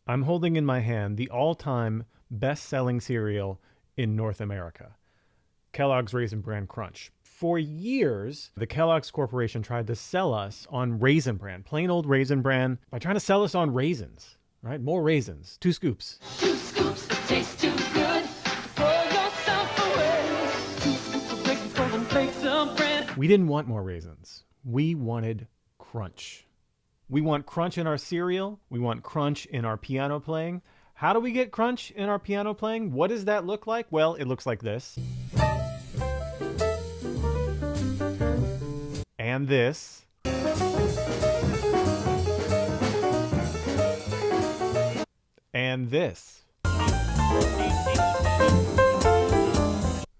I'm holding in my hand the all-time best-selling cereal in North America, Kellogg's Raisin Bran Crunch. For years, the Kellogg's Corporation tried to sell us on Raisin Bran, plain old Raisin Bran, by trying to sell us on raisins, right? More raisins, 2 scoops. 2 scoops that taste too good. Throw yourself away. 2 scoops of baking soda and flakes of bread. We didn't want more raisins. We wanted crunch. We want crunch in our cereal. We want crunch in our piano playing. How do we get crunch in our piano playing? What does that look like? Well, it looks like this. And this. And this.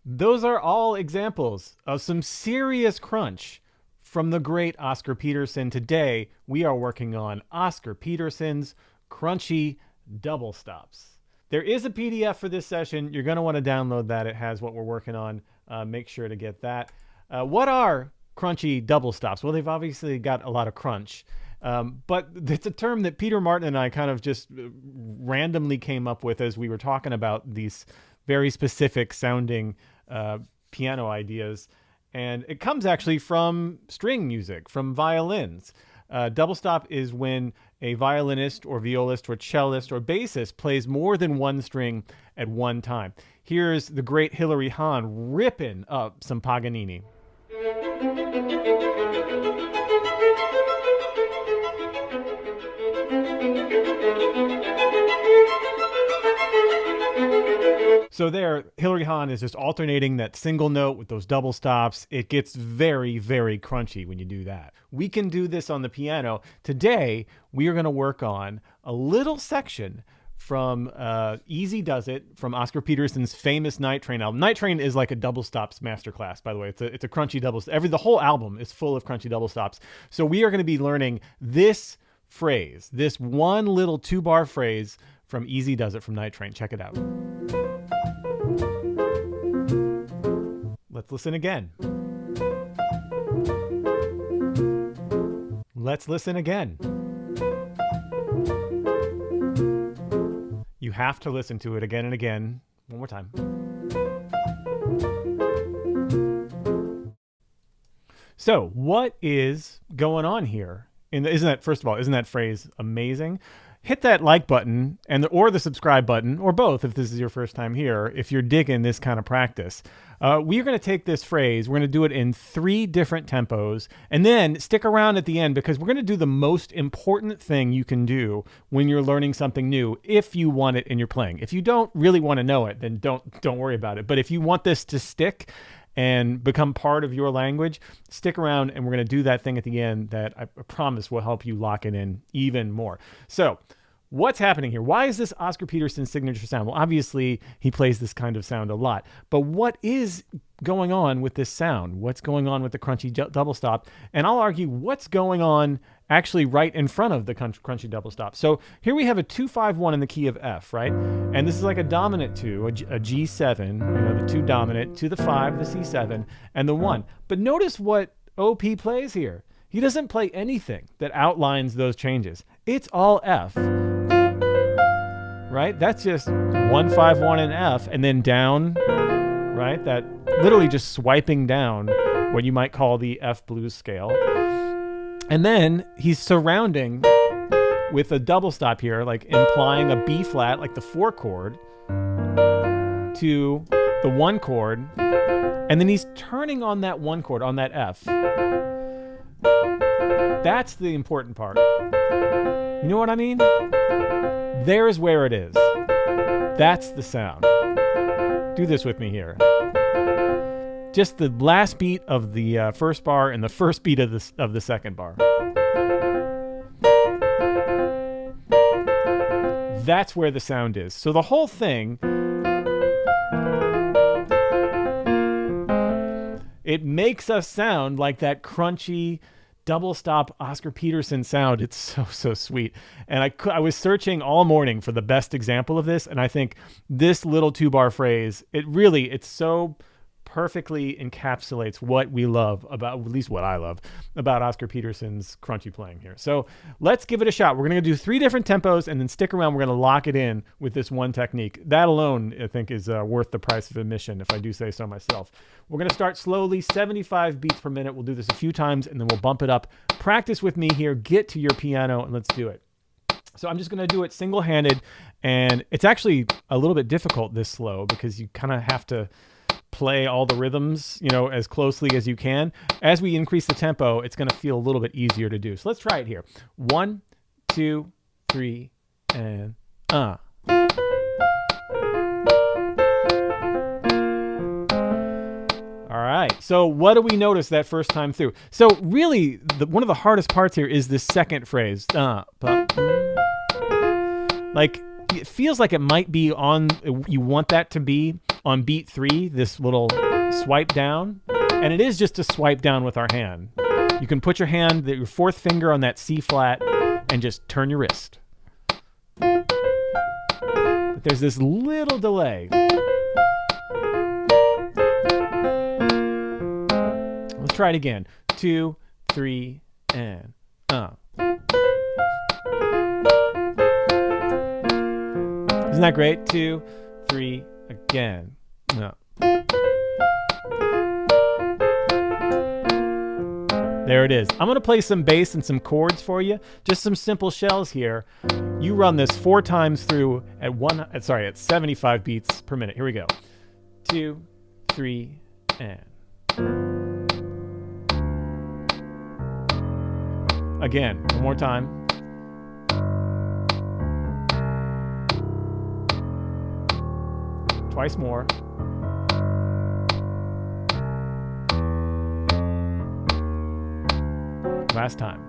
Those are all examples of some serious crunch from the great Oscar Peterson. Today, we are working on Oscar Peterson's Crunchy Double Stops. There is a PDF for this session. You're going to want to download that. It has what we're working on. Make sure to get that. What are crunchy double stops? Well, they've obviously got a lot of crunch. But it's a term that Peter Martin and I kind of just randomly came up with as we were talking about these very specific sounding piano ideas. And it comes actually from string music, from violins. Double stop is when a violinist or violist or cellist or bassist plays more than one string at one time. Here's the great Hilary Hahn ripping up some Paganini. So there, Hilary Hahn is just alternating that single note with those double stops. It gets very, very crunchy when you do that. We can do this on the piano. Today, we are going to work on a little section from Easy Does It, from Oscar Peterson's famous Night Train album. Night Train is like a double stops masterclass, by the way. It's a crunchy double. The whole album is full of crunchy double stops. So we are going to be learning this phrase, this one little 2-bar phrase from Easy Does It from Night Train. Check it out. Let's listen again. Let's listen again. You have to listen to it again and again. One more time. So, what is going on here? Isn't that phrase amazing? Hit that like button or the subscribe button, or both if this is your first time here, if you're digging this kind of practice. We're going to take this phrase, we're going to do it in 3 different tempos, and then stick around at the end because we're going to do the most important thing you can do when you're learning something new if you want it in your playing. If you don't really want to know it, then don't worry about it. But if you want this to stick and become part of your language, stick around and we're going to do that thing at the end that I promise will help you lock it in even more. So what's happening here? Why is this Oscar Peterson signature sound? Well, obviously he plays this kind of sound a lot, but what is going on with this sound? What's going on with the crunchy double stop? And I'll argue what's going on actually right in front of the crunchy double stop. So here we have a 2-5-1 in the key of F, right? And this is like a dominant 2, a G7, the 2 dominant, to the 5, the C7, and the 1. But notice what OP plays here. He doesn't play anything that outlines those changes. It's all F, right? That's just 1-5-1 in F, and then down, right? That literally just swiping down what you might call the F blues scale. And then he's surrounding with a double stop here, like implying a B flat, like the 4 chord, to the 1 chord. And then he's turning on that 1 chord, on that F. That's the important part. You know what I mean? There's where it is. That's the sound. Do this with me here. Just the last beat of the first bar and the first beat of the second bar. That's where the sound is. So the whole thing, it makes us sound like that crunchy double stop Oscar Peterson sound. It's so sweet. And I was searching all morning for the best example of this, and I think this little 2-bar phrase, it's so perfectly encapsulates what we love about, at least what I love about Oscar Peterson's crunchy playing here. So let's give it a shot. We're going to do 3 different tempos and then stick around. We're going to lock it in with this one technique. That alone, I think, is worth the price of admission, if I do say so myself. We're going to start slowly, 75 beats per minute. We'll do this a few times and then we'll bump it up. Practice with me here. Get to your piano and let's do it. So I'm just going to do it single-handed, and it's actually a little bit difficult this slow because you kind of have to play all the rhythms, you know, as closely as you can. As we increase the tempo, it's going to feel a little bit easier to do. So let's try it here. 1, 2, 3, and All right. So what do we notice that first time through? So really, one of the hardest parts here is this second phrase. Like, it feels like it might be on, you want that to be on beat 3, this little swipe down. And it is just a swipe down with our hand. You can put your hand, your 4th finger on that C flat and just turn your wrist. But there's this little delay. Let's try it again. 2, 3, and Isn't that great? 2, 3, again. No. There it is. I'm going to play some bass and some chords for you. Just some simple shells here. You run this 4 times through at 75 beats per minute. Here we go. 2, 3, and again. One more time. Twice more. Last time.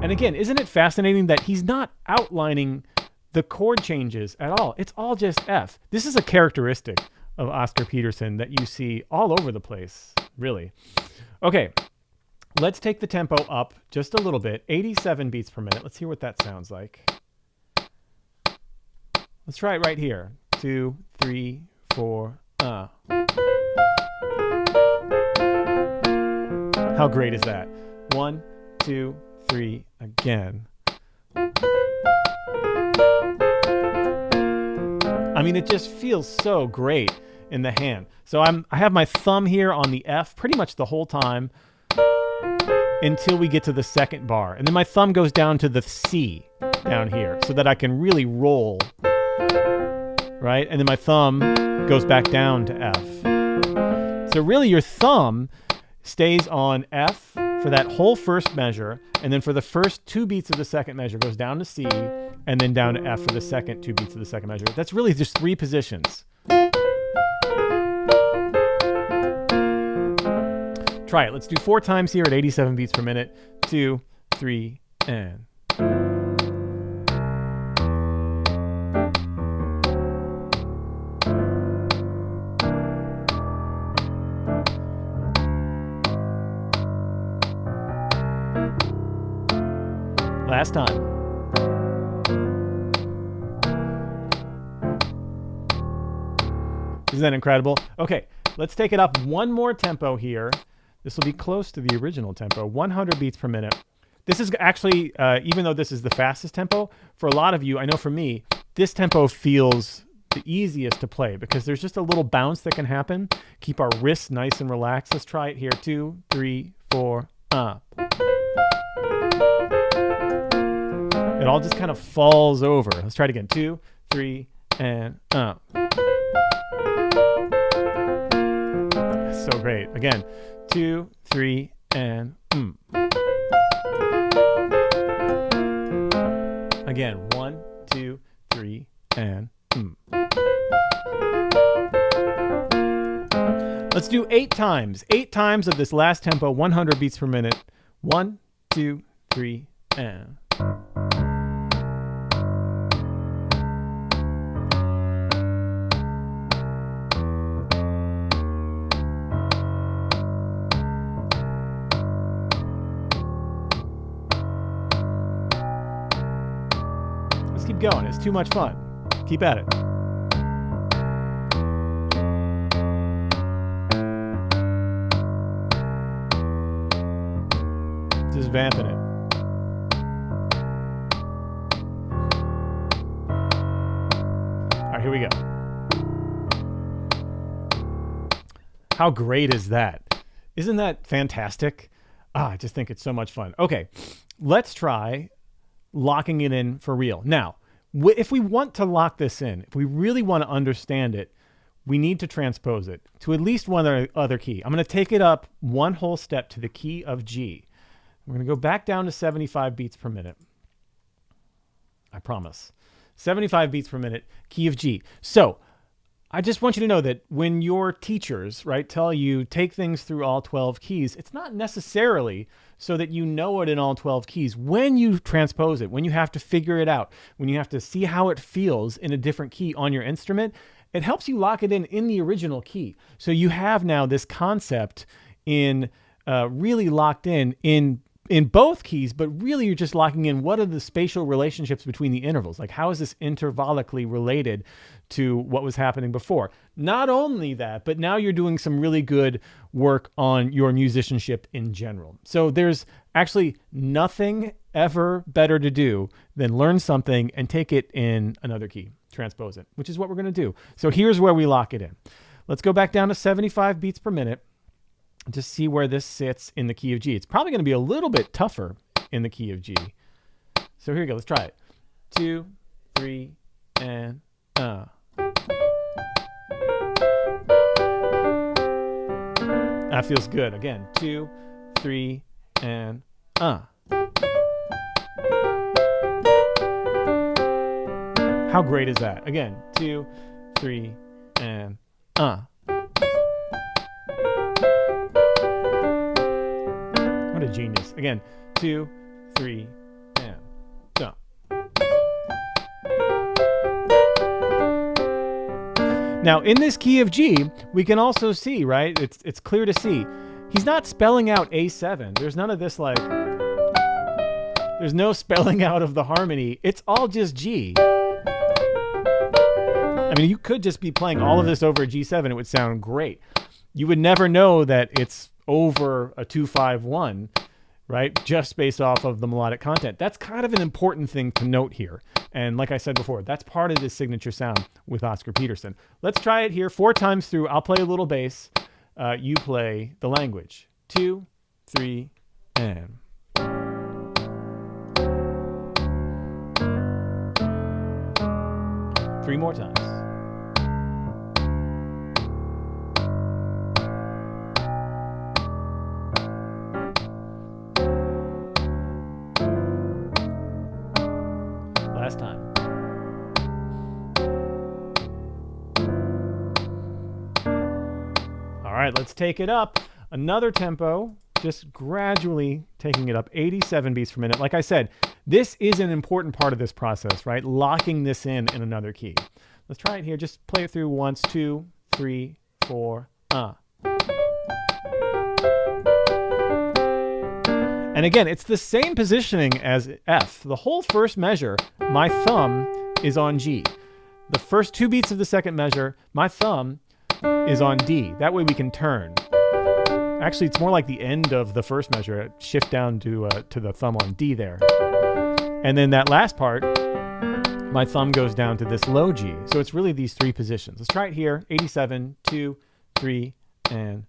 And again, isn't it fascinating that he's not outlining the chord changes at all? It's all just F. This is a characteristic of Oscar Peterson that you see all over the place, really. Okay, let's take the tempo up just a little bit, 87 beats per minute. Let's hear what that sounds like. Let's try it right here. 2, 3, 4, How great is that? 1, 2, 3, again. I mean, it just feels so great in the hand. So I have my thumb here on the F pretty much the whole time until we get to the second bar. And then my thumb goes down to the C down here so that I can really roll, right? And then my thumb goes back down to F. So really your thumb stays on F for that whole first measure, and then for the first 2 beats of the second measure goes down to C, and then down to F for the second 2 beats of the second measure. That's really just 3 positions. Try it. Let's do 4 times here at 87 beats per minute. 2, 3, and last time. Isn't that incredible? Okay, let's take it up one more tempo here. This will be close to the original tempo, 100 beats per minute. This is actually, even though this is the fastest tempo, for a lot of you, I know for me, this tempo feels the easiest to play because there's just a little bounce that can happen. Keep our wrists nice and relaxed. Let's try it here. 2, 3, 4, It all just kind of falls over. Let's try it again. 2, 3, and So great. Again, 2, 3, and Again, 1, 2, 3, and Let's do 8 times. 8 times of this last tempo, 100 beats per minute. 1, 2, 3, and keep going. It's too much fun. Keep at it. Just vamping it. All right, here we go. How great is that? Isn't that fantastic? I just think it's so much fun. Okay, let's try locking it in for real. Now, if we want to lock this in, if we really want to understand it, we need to transpose it to at least one other key. I'm going to take it up one whole step to the key of G. We're going to go back down to 75 beats per minute. I promise. 75 beats per minute, key of G. So I just want you to know that when your teachers, right, tell you take things through all 12 keys, it's not necessarily so that you know it in all 12 keys. When you transpose it, when you have to figure it out, when you have to see how it feels in a different key on your instrument, it helps you lock it in the original key. So you have now this concept in really locked in both keys, but really you're just locking in what are the spatial relationships between the intervals? Like how is this intervallically related to what was happening before? Not only that, but now you're doing some really good work on your musicianship in general. So there's actually nothing ever better to do than learn something and take it in another key, transpose it, which is what we're going to do. So here's where we lock it in. Let's go back down to 75 beats per minute. To see where this sits in the key of G. It's probably going to be a little bit tougher in the key of G. So here we go. Let's try it. 2, 3, and That feels good. Again, 2, 3, and How great is that? Again, 2, 3, and What a genius. Again, 2, 3, and so. Now, in this key of G, we can also see, right? It's clear to see. He's not spelling out A7. There's none of this like, there's no spelling out of the harmony. It's all just G. I mean, you could just be playing all of this over a G7. It would sound great. You would never know that it's over a 2-5-1, right? Just based off of the melodic content. That's kind of an important thing to note here. And like I said before, that's part of this signature sound with Oscar Peterson. Let's try it here 4 times through. I'll play a little bass. You play the language. 2, 3, and. Three more times. Last time. All right, let's take it up another tempo, just gradually taking it up 87 beats per minute. Like I said, this is an important part of this process, right? Locking this in another key. Let's try it here. Just play it through once, 2, 3, 4, And again, it's the same positioning as F. The whole first measure, my thumb is on G. The first 2 beats of the second measure, my thumb is on D. That way we can turn. Actually, it's more like the end of the first measure. Shift down to the thumb on D there. And then that last part, my thumb goes down to this low G. So it's really these 3 positions. Let's try it here. 87, 2, 3, and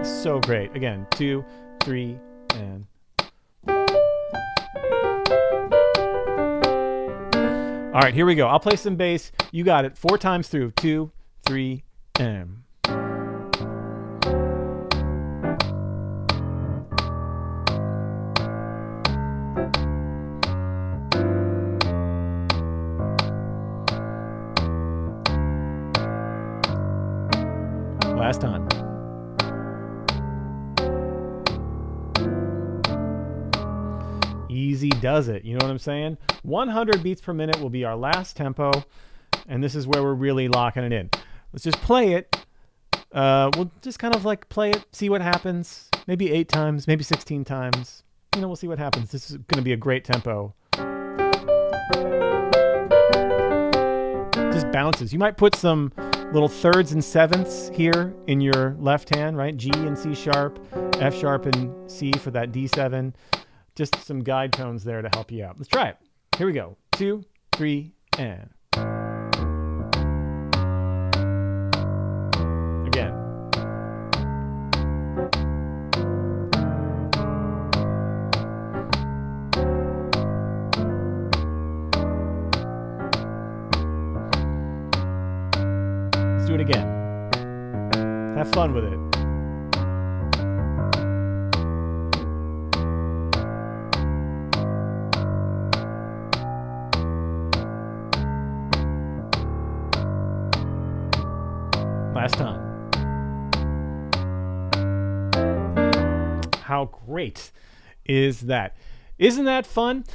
So great. Again, 2, 3, and. All right, here we go. I'll play some bass. You got it. 4 times through. 2, 3, and. Last time. Easy does it. You know what I'm saying? 100 beats per minute will be our last tempo. And this is where we're really locking it in. Let's just play it. We'll just kind of like play it, see what happens. Maybe 8 times, maybe 16 times. we'll see what happens. This is going to be a great tempo. Just bounces. You might put some little thirds and sevenths here in your left hand, right? G and C sharp, F sharp and C for that D7. Just some guide tones there to help you out. Let's try it. Here we go. 2, 3, and again. Let's do it again. Have fun with it. Last time. How great is that? Isn't that fun?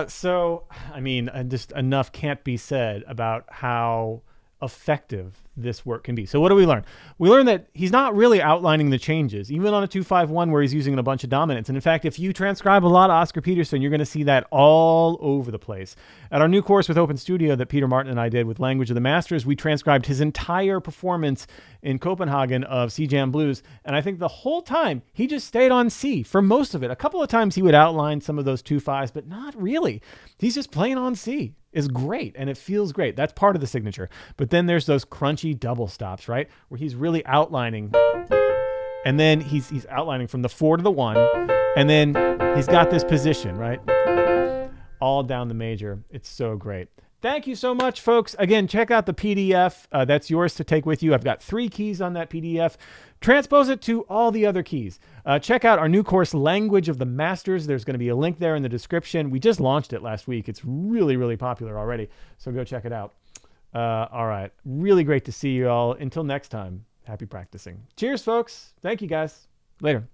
So, I mean, just enough can't be said about how effective this work can be. So what do we learn? We learn that he's not really outlining the changes, even on a 2-5-1 where he's using a bunch of dominants. And in fact, if you transcribe a lot of Oscar Peterson, you're going to see that all over the place. At our new course with Open Studio that Peter Martin and I did with Language of the Masters, we transcribed his entire performance in Copenhagen of C Jam Blues. And I think the whole time he just stayed on C for most of it. A couple of times he would outline some of those 2-5s, but not really. He's just playing on C. Is great, and it feels great. That's part of the signature. But then there's those crunchy double stops, right? Where he's really outlining, and then he's outlining from the 4 to the 1, and then he's got this position, right? All down the major. It's so great. Thank you so much, folks. Again, check out the PDF. That's yours to take with you. I've got 3 keys on that PDF. Transpose it to all the other keys. Check out our new course, Language of the Masters. There's going to be a link there in the description. We just launched it last week. It's really, really popular already. So go check it out. All right. Really great to see you all. Until next time, happy practicing. Cheers, folks. Thank you, guys. Later.